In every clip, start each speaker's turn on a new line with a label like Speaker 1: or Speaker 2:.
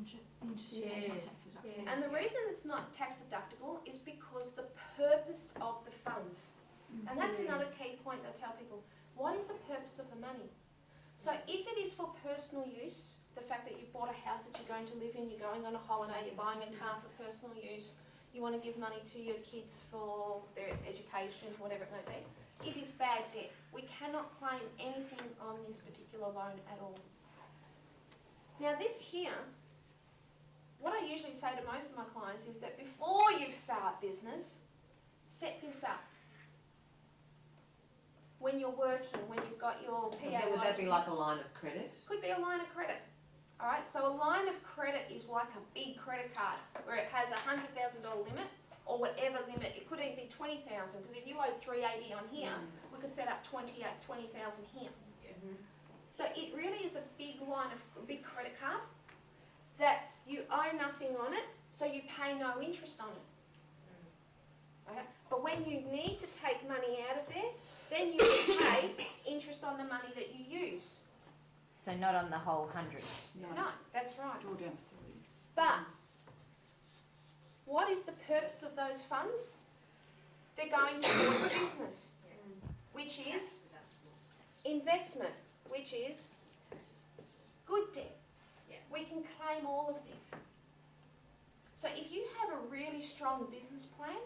Speaker 1: interest you pay is not tax deductible.
Speaker 2: Yeah. And the reason it's not tax deductible is because the purpose of the funds. And that's another key point I tell people. What is the purpose of the money? So if it is for personal use, the fact that you've bought a house that you're going to live in, you're going on a holiday, you're buying a car for personal use, you want to give money to your kids for their education, whatever it may be, it is bad debt. We cannot claim anything on this particular loan at all. Now this here, what I usually say to most of my clients is that before you start business, set this up. When you're working, when you've got your PA.
Speaker 3: Would that be like a line of credit?
Speaker 2: Could be a line of credit. All right, so a line of credit is like a big credit card where it has a $100,000 limit or whatever limit. It could even be $20,000 because if you owed $380 on here, we could set up $20,000 here. So it really is a big line of a big credit card that you owe nothing on it, so you pay no interest on it. Okay? But when you need to take money out of there, then you pay interest on the money that you use.
Speaker 4: So not on the whole 100.
Speaker 2: No, that's right.
Speaker 1: Drawdown facility.
Speaker 2: But what is the purpose of those funds? They're going towards business, which is investment, which is good debt. We can claim all of this. So if you have a really strong business plan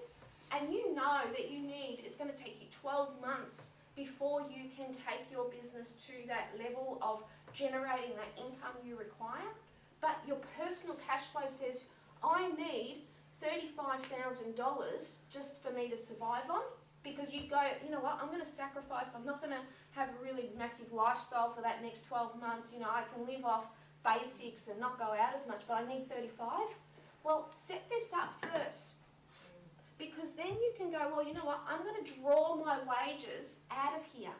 Speaker 2: and you know that it's going to take you 12 months before you can take your business to that level of generating that income you require, but your personal cash flow says, I need $35,000 just for me to survive on, because you go, you know what, I'm going to sacrifice, I'm not going to have a really massive lifestyle for that next 12 months, you know, I can live off basics and not go out as much, but I need 35. Well, set this up first. Because then you can go, well, you know what, I'm going to draw my wages out of here.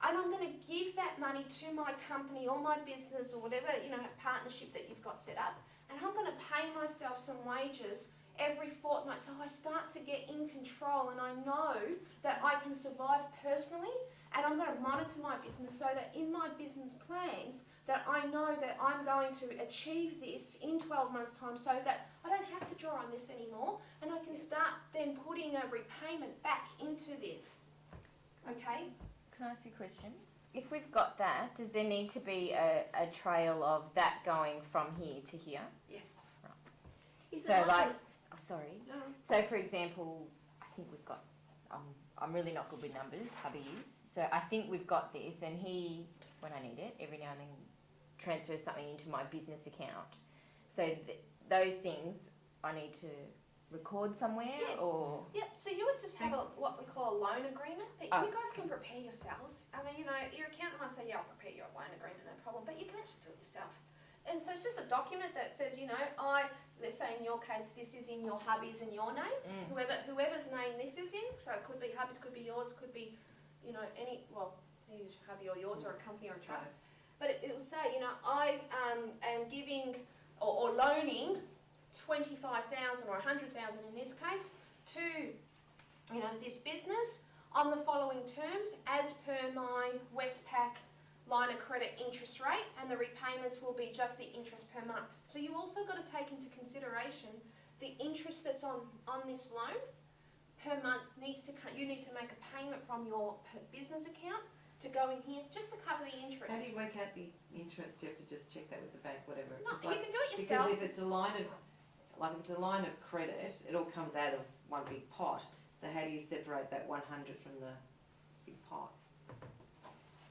Speaker 2: And I'm going to give that money to my company or my business or whatever, you know, partnership that you've got set up. And I'm going to pay myself some wages every fortnight. So I start to get in control and I know that I can survive personally, and I'm going to monitor my business so that in my business plans that I know that I'm going to achieve this in 12 months' time so that I don't have to draw on this anymore, and I can start then putting a repayment back into this. Okay?
Speaker 4: Can I ask you a question? If we've got that, does there need to be a trail of that going from here to here?
Speaker 2: Yes.
Speaker 4: Right. So like, oh, sorry.
Speaker 2: No.
Speaker 4: So for example, I think we've got, I'm really not good with numbers, hubby is. So I think we've got this, and he, when I need it, every now and then transfers something into my business account. So those things I need to record somewhere, or?
Speaker 2: Yep, so you would just have what we call a loan agreement that you guys can prepare yourselves. I mean, you know, your accountant might say, yeah, I'll prepare your loan agreement, no problem, but you can actually do it yourself. And so it's just a document that says, you know, let's say in your case, this is in your hubby's and your name, whoever's name this is in, so it could be hubby's, could be yours, could be, you know, either hubby or yours or a company or a trust. Right. But it will say, you know, I am giving or loaning 25,000 or 100,000 in this case to, you know, this business on the following terms as per my Westpac line of credit interest rate, and the repayments will be just the interest per month. So you also got to take into consideration the interest that's on this loan per month. You need to make a payment from your business account to go in here just to cover the interest.
Speaker 3: How do you work out the interest? Do you have to just check that with the bank, whatever?
Speaker 2: No, you can do it yourself.
Speaker 3: Because if it's a line of credit, it all comes out of one big pot. So how do you separate that 100 from the big pot?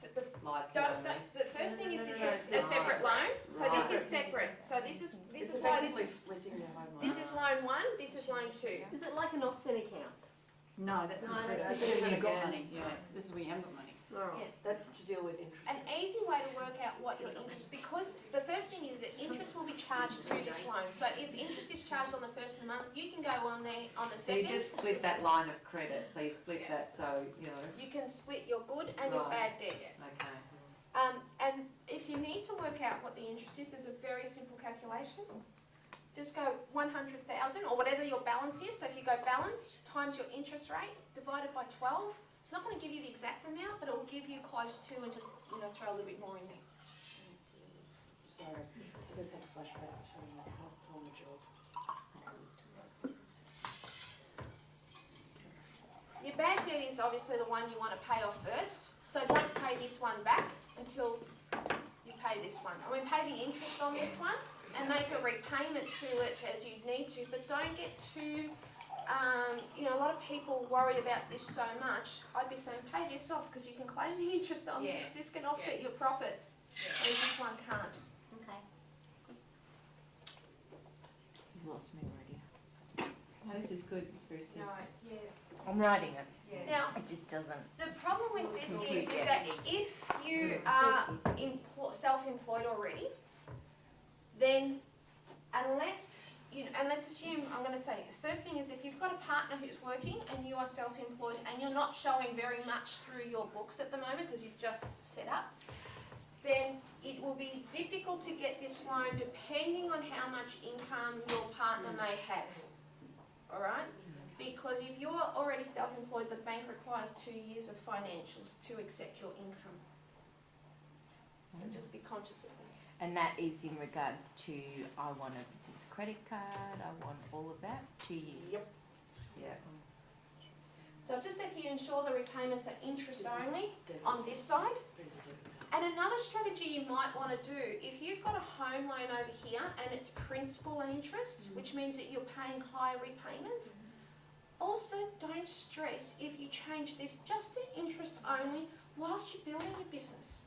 Speaker 2: The first thing is this is a separate loan. So this is separate. So this is why this is
Speaker 1: splitting your home loan.
Speaker 2: This is loan 1. This is loan 2.
Speaker 5: Is it like an offset account?
Speaker 1: No, that's not credit.
Speaker 5: that's
Speaker 1: This is when you've got
Speaker 5: again.
Speaker 1: money. Yeah, this is when you haven't got money.
Speaker 5: Alright.
Speaker 2: Yeah.
Speaker 5: That's to deal with interest.
Speaker 2: An easy way to work out what your interest, because the first thing is that interest will be charged to this loan. So if interest is charged on the first of the month, you can go on there on the
Speaker 3: So you
Speaker 2: second.
Speaker 3: just split that line of credit. So you split that, so, you know.
Speaker 2: You can split your good and your bad debt.
Speaker 3: Okay.
Speaker 2: And if you need to work out what the interest is, there's a very simple calculation. Just go 100,000 or whatever your balance is. So if you go balance times your interest rate divided by 12, it's not going to give you the exact amount, but it will give you close to, and just, you know, throw a little bit more in there.
Speaker 5: Sorry, I just had flashbacks to
Speaker 2: payment is obviously the one you want to pay off first. So don't pay this one back until you pay this one. I mean, pay the interest on this one and make a repayment to it as you need to, but don't get too, you know, a lot of people worry about this so much. I'd be saying pay this off because you can claim the interest on this. This can offset your profits, whereas this one can't.
Speaker 5: Okay.
Speaker 4: You've lost me already.
Speaker 3: No, this is good, it's very simple.
Speaker 4: I'm writing it.
Speaker 2: Now,
Speaker 4: It just doesn't.
Speaker 2: the problem with this is that if you are self-employed already, then unless, you know, and let's assume, I'm going to say, the first thing is if you've got a partner who's working and you are self-employed and you're not showing very much through your books at the moment because you've just set up, then it will be difficult to get this loan depending on how much income your partner may have. All right? Because if you're already self-employed, the bank requires 2 years of financials to accept your income. So just be conscious of that.
Speaker 4: And that is in regards to, I want a business credit card, I want all of that, 2 years.
Speaker 5: Yep.
Speaker 3: Yeah.
Speaker 2: So I've just said here, ensure the repayments are interest only on this side. And another strategy you might want to do, if you've got a home loan over here and it's principal and interest, which means that you're paying higher repayments, also don't stress if you change this just to interest only whilst you're building your business.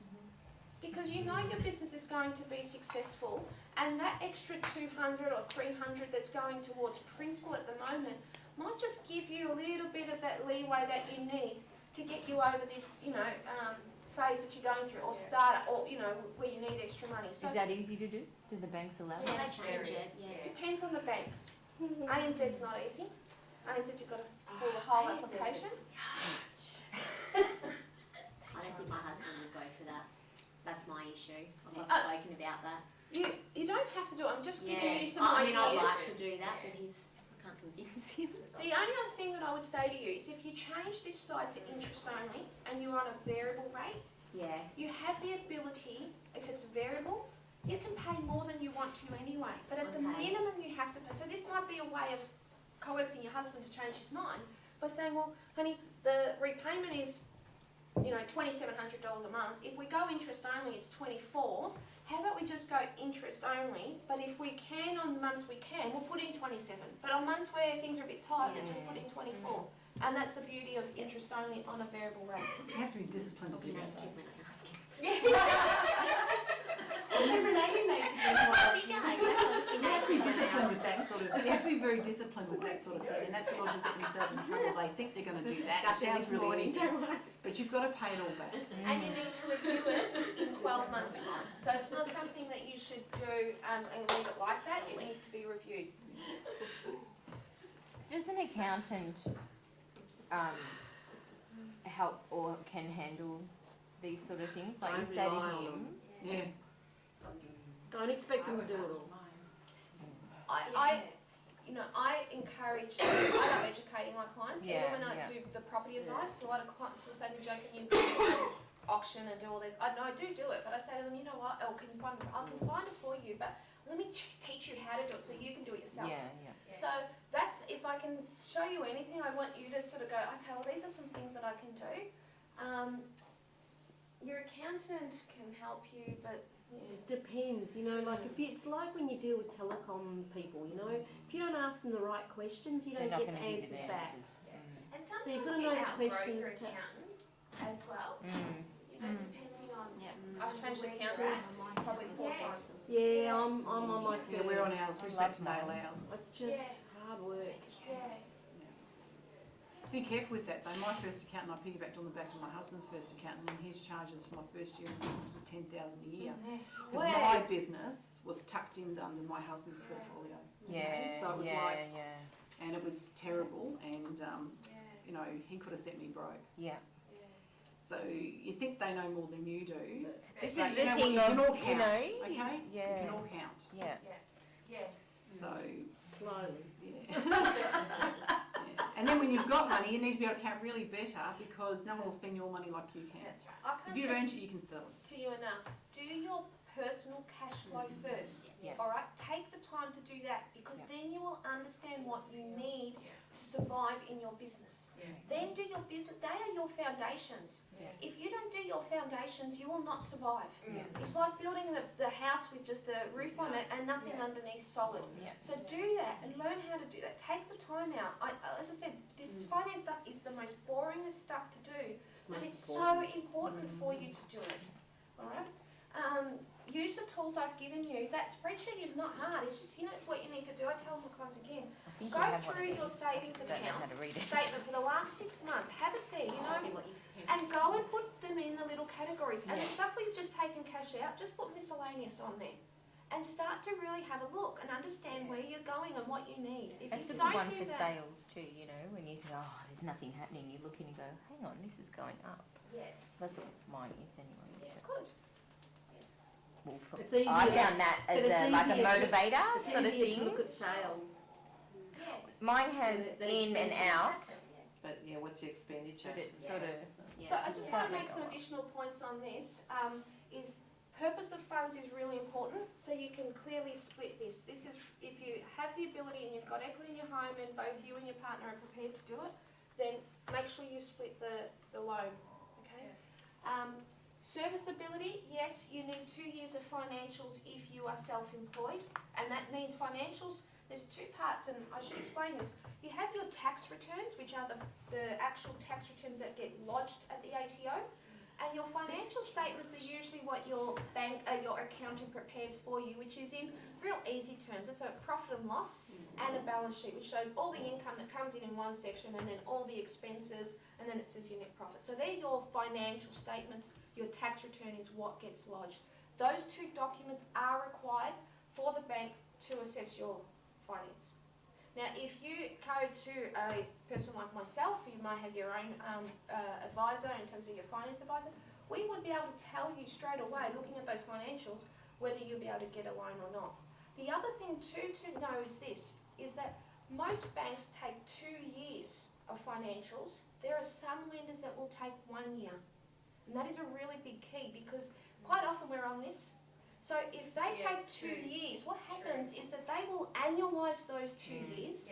Speaker 2: Because you know your business is going to be successful, and that extra 200 or 300 that's going towards principal at the moment might just give you a little bit of that leeway that you need to get you over this, you know, phase that you're going through, or start, or you know, where you need extra money. So
Speaker 4: Is that easy to do? Do the banks allow
Speaker 5: Yeah,
Speaker 4: that?
Speaker 5: they change it, yeah.
Speaker 2: depends on the bank. ANZ's not easy. ANZ you've got to pull the whole application.
Speaker 5: I don't think my husband would go for that. That's my issue. I've spoken about that.
Speaker 2: You don't have to do it. I'm just giving you some
Speaker 5: I mean,
Speaker 2: ideas.
Speaker 5: I'd like to do that, but I can't convince him.
Speaker 2: The only other thing that I would say to you is if you change this side to interest only and you're on a variable rate,
Speaker 5: Yeah.
Speaker 2: you have the ability, if it's variable, you can pay more than you want to anyway. But at the
Speaker 5: Okay.
Speaker 2: minimum you have to pay. So this might be a way of coercing your husband to change his mind by saying, well, honey, the repayment is, you know, $2,700 a month. If we go interest only, it's 24. How about we just go interest only? But if we can, on months we can, we'll put in 27. But on months where things are a bit tight, we just put in 24. And that's the beauty of interest only on a variable rate.
Speaker 1: You have to be disciplined
Speaker 5: I'll
Speaker 1: to
Speaker 5: be
Speaker 1: do that.
Speaker 5: naked when I ask him.
Speaker 1: You have to be disciplined with that sort of, you have to be very disciplined with that sort of thing, and that's what a lot of people get themselves in trouble. They think they're going to do that, it sounds really easy, but you've got to pay it all back.
Speaker 2: And you need to review it in 12 months' time. So it's not something that you should do and leave it like that. It needs to be reviewed.
Speaker 4: Does an accountant help or can handle these sort of things? Like you
Speaker 5: Don't
Speaker 4: say to
Speaker 5: rely on
Speaker 4: him,
Speaker 1: Yeah.
Speaker 5: Don't expect them to do it all.
Speaker 2: I encourage, I love educating my clients.
Speaker 4: Yeah,
Speaker 2: Even when I
Speaker 4: yeah.
Speaker 2: do the property advice, a lot of clients will say to me, Jo, can you auction and do all this? I know I do it, but I say to them, you know what, I can find it for you, but let me teach you how to do it so you can do it yourself.
Speaker 4: yeah, yeah.
Speaker 2: So that's, if I can show you anything, I want you to sort of go, okay, well these are some things that I can do. Your accountant can help you, but
Speaker 5: It depends, you know, like if it's like when you deal with telecom people, you know, if you don't ask them the right questions, you
Speaker 4: They're
Speaker 5: don't
Speaker 4: not
Speaker 5: get the
Speaker 4: going to give you
Speaker 5: answers
Speaker 4: the
Speaker 5: back.
Speaker 4: answers.
Speaker 2: and
Speaker 5: you've
Speaker 2: sometimes
Speaker 5: gotta
Speaker 2: you
Speaker 5: know the
Speaker 2: outgrow
Speaker 5: questions
Speaker 2: your
Speaker 5: to-
Speaker 2: accountant as well. You know,
Speaker 4: Mm.
Speaker 2: depending on.
Speaker 5: Yeah.
Speaker 2: I've changed accountants probably 4 times.
Speaker 5: Yeah, I'm on my
Speaker 1: Yeah,
Speaker 5: field.
Speaker 1: we're on ours, we just
Speaker 4: Love
Speaker 1: have to nail
Speaker 4: mine.
Speaker 1: ours.
Speaker 5: It's just
Speaker 2: Yeah.
Speaker 5: hard work.
Speaker 2: Yeah.
Speaker 1: Be careful with that though. My first accountant, I piggybacked on the back of my husband's first accountant, and his charges for my first year in business were $10,000 a year. Because my business was tucked in under my husband's portfolio.
Speaker 4: Yeah,
Speaker 1: So it was
Speaker 4: yeah,
Speaker 1: like,
Speaker 4: yeah,
Speaker 1: and it was terrible, and you know, he could have set me broke.
Speaker 4: yeah.
Speaker 1: So you think they know more than you do.
Speaker 4: This
Speaker 1: but
Speaker 4: is
Speaker 1: you
Speaker 4: the
Speaker 1: know what,
Speaker 4: thing
Speaker 1: you can all
Speaker 4: of,
Speaker 1: count,
Speaker 4: you know,
Speaker 1: okay?
Speaker 4: yeah.
Speaker 1: You can all count.
Speaker 4: Yeah.
Speaker 2: Yeah.
Speaker 1: So
Speaker 5: Slowly.
Speaker 1: yeah. Yeah. And then when you've got money, you need to be able to count really better, because no one will spend your money like you can.
Speaker 2: That's right. I
Speaker 1: If
Speaker 2: can't
Speaker 1: you've earned
Speaker 2: stress
Speaker 1: it, you can sell it.
Speaker 2: to you enough. Do your personal cash flow first.
Speaker 4: Yeah.
Speaker 2: All right, take the time to do that, because
Speaker 4: Yeah.
Speaker 2: then you will understand what you need to survive in your business. Then do your business. They are your foundations.
Speaker 4: Yeah.
Speaker 2: If you don't do your foundations, you will not survive.
Speaker 4: Yeah.
Speaker 2: It's like building the house with just a roof on it and nothing underneath solid.
Speaker 4: Yeah.
Speaker 2: So do that and learn how to do that. Take the time out. As I said, this finance stuff is the most boringest stuff to do, but it's so important for you to do it. All right. Use the tools I've given you. That spreadsheet is not hard. It's just, you know what you need to do. I tell my clients again.
Speaker 4: I think
Speaker 2: Go
Speaker 4: I have one of
Speaker 2: through
Speaker 4: these.
Speaker 2: your savings
Speaker 4: I don't know how
Speaker 2: account
Speaker 4: to read it.
Speaker 2: statement for the last 6 months. Have it there, you know,
Speaker 5: See what you've spent.
Speaker 2: and go and put them in the little categories. And the
Speaker 4: Yeah.
Speaker 2: stuff we've just taken cash out, just put miscellaneous on there. And start to really have a look and understand where you're going and what you need. If
Speaker 4: That's
Speaker 2: you
Speaker 4: a
Speaker 2: don't
Speaker 4: good one
Speaker 2: do
Speaker 4: for
Speaker 2: that,
Speaker 4: sales too, you know, when you think, oh, there's nothing happening, you look and you go, hang on, this is going up.
Speaker 5: Yes.
Speaker 4: That's what mine is anyway.
Speaker 5: Yeah.
Speaker 2: good.
Speaker 4: Well,
Speaker 6: It's easier-
Speaker 4: I found that
Speaker 6: but
Speaker 4: as
Speaker 6: it's
Speaker 4: a, like a
Speaker 6: easier to-
Speaker 4: motivator
Speaker 6: It's
Speaker 4: sort of
Speaker 6: easier to
Speaker 4: thing.
Speaker 6: look at sales.
Speaker 5: Yeah.
Speaker 4: Mine has
Speaker 6: But
Speaker 4: in and
Speaker 6: expenses.
Speaker 4: out,
Speaker 3: But yeah, what's your expenditure?
Speaker 4: but it's
Speaker 5: Yeah.
Speaker 4: sort of,
Speaker 5: Yeah.
Speaker 2: So I just
Speaker 4: Yeah.
Speaker 2: want to make some additional points on this. Is purpose of funds is really important, so you can clearly split this. This is if you have the ability and you've got equity in your home and both you and your partner are prepared to do it, then make sure you split the loan. Okay. Serviceability, yes, you need 2 years of financials if you are self-employed, and that means financials. There's two parts, and I should explain this. You have your tax returns, which are the actual tax returns that get lodged at the ATO, and your financial statements are usually what your bank, your accountant prepares for you, which is in real easy terms. It's a profit and loss and a balance sheet, which shows all the income that comes in one section, and then all the expenses, and then it says your net profit. So they're your financial statements. Your tax return is what gets lodged. Those two documents are required for the bank to assess your finance. Now, if you go to a person like myself, you might have your own advisor in terms of your finance advisor, we would be able to tell you straight away, looking at those financials, whether you'll be able to get a loan or not. The other thing too to know is this, is that most banks take 2 years of financials. There are some lenders that will take 1 year. And that is a really big key, because quite often we're on this. So if they take 2 years, what happens is that they will annualise those 2 years.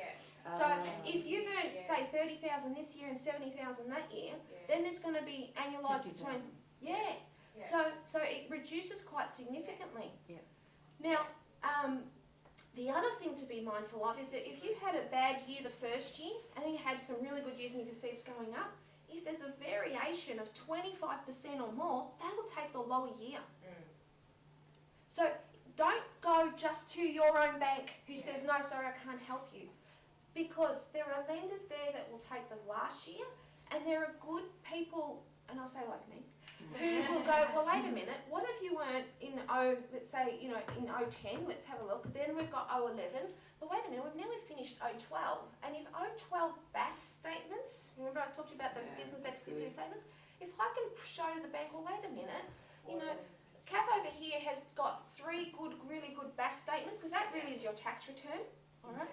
Speaker 2: So if you've earned, say, 30,000 this year and 70,000 that year, then there's going to be annualised between, So it reduces quite significantly.
Speaker 4: Yeah.
Speaker 2: Now, the other thing to be mindful of is that if you had a bad year the first year, and then you had some really good years and you can see it's going up, if there's a variation of 25% or more, they will take the lower year. So don't go just to your own bank who says, no, sorry, I can't help you. Because there are lenders there that will take the last year, and there are good people, and I'll say like me, who will go, well, wait a minute, what have you earned in let's say, in 010, let's have a look, then we've got 011, but wait a minute, we've nearly finished 012, and if 012 BAS statements, remember I talked to you about those business activity statements, if I can show to the bank, well, wait a minute, Kath over here has got 3 really good BAS statements, because that really is your tax return, all right?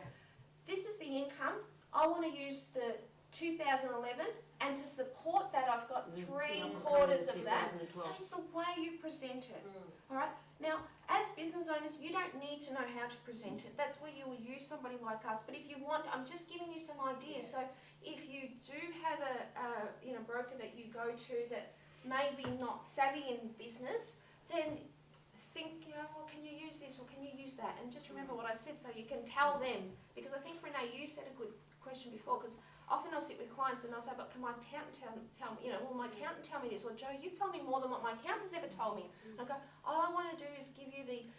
Speaker 2: This is the income. I want to use the 2011, and to support that, I've got 3/4 of that. So it's the way you present it, all right? Now, as business owners, you don't need to know how to present it. That's where you will use somebody like us. But if you want, I'm just giving you some ideas. So if you do have a broker that you go to that may be not savvy in business, then think, well, can you use this or can you use that? And just remember what I said so you can tell them. Because I think, Renee, you said a good question before, because often I'll sit with clients and I'll say, but can my accountant tell me, will my accountant tell me this? Or Joe, you've told me more than what my accountant's ever told me. And I go, all I want to do is give you the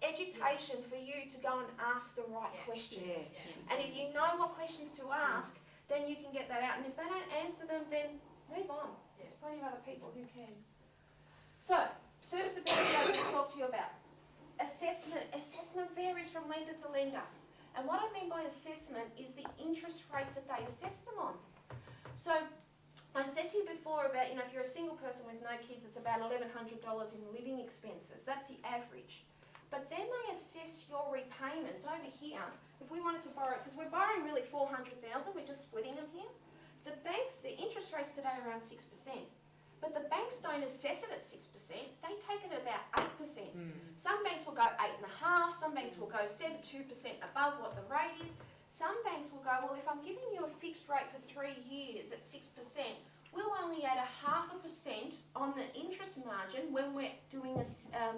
Speaker 2: education for you to go and ask the right questions. And if you know what questions to ask, then you can get that out. And if they don't answer them, then move on. There's plenty of other people who can. So, serviceability I just talked to you about. Assessment. Assessment varies from lender to lender. And what I mean by assessment is the interest rates that they assess them on. So, I said to you before about, if you're a single person with no kids, it's about $1,100 in living expenses. That's the average. But then they assess your repayments over here. If we wanted to borrow, because we're borrowing really $400,000, we're just splitting them here. The banks, the interest rates today are around 6%. But the banks don't assess it at 6%, they take it at about 8%.
Speaker 4: Mm.
Speaker 2: Some banks will go 8.5%, some banks will go 2% above what the rate is. Some banks will go, well, if I'm giving you a fixed rate for 3 years at 6%, we'll only add 0.5% on the interest margin when we're doing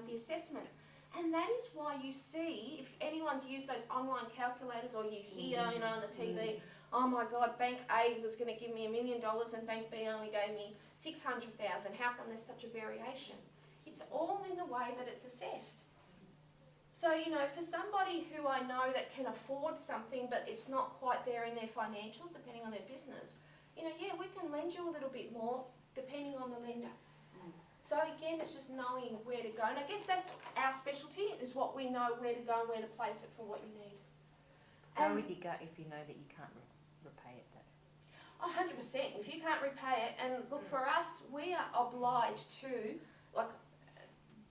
Speaker 2: the assessment. And that is why you see, if anyone's used those online calculators or you hear, you know, on the TV, oh my God, Bank A was going to give me $1 million and Bank B only gave me 600,000. How come there's such a variation? It's all in the way that it's assessed. So, you know, for somebody who I know that can afford something but it's not quite there in their financials, depending on their business, you know, yeah, we can lend you a little bit more depending on the lender. So again, it's just knowing where to go. And I guess that's our specialty, is what we know where to go and where to place it for what you need.
Speaker 4: Go with your gut if you know that you can't repay it though.
Speaker 2: 100%. If you can't repay it, and look, for us, we are obliged to, like,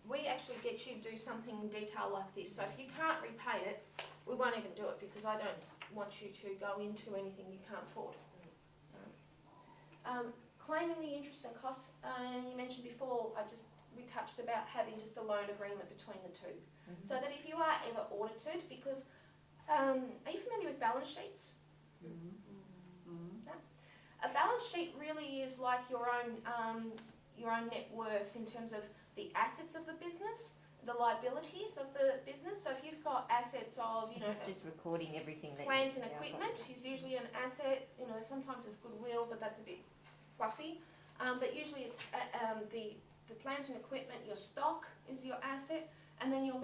Speaker 2: we actually get you to do something in detail like this. So if you can't repay it, we won't even do it, because I don't want you to go into anything you can't afford. Claiming the interest and costs, you mentioned before, we touched about having just a loan agreement between the two. So that if you are ever audited, because, are you familiar with balance sheets? No? A balance sheet really is like your own net worth in terms of the assets of the business, the liabilities of the business. So if you've got assets of, you know,
Speaker 4: It's just recording everything that
Speaker 2: plant
Speaker 4: you,
Speaker 2: and equipment is usually an asset. You know, sometimes it's goodwill, but that's a bit fluffy. But usually it's the plant and equipment, your stock is your asset, and then your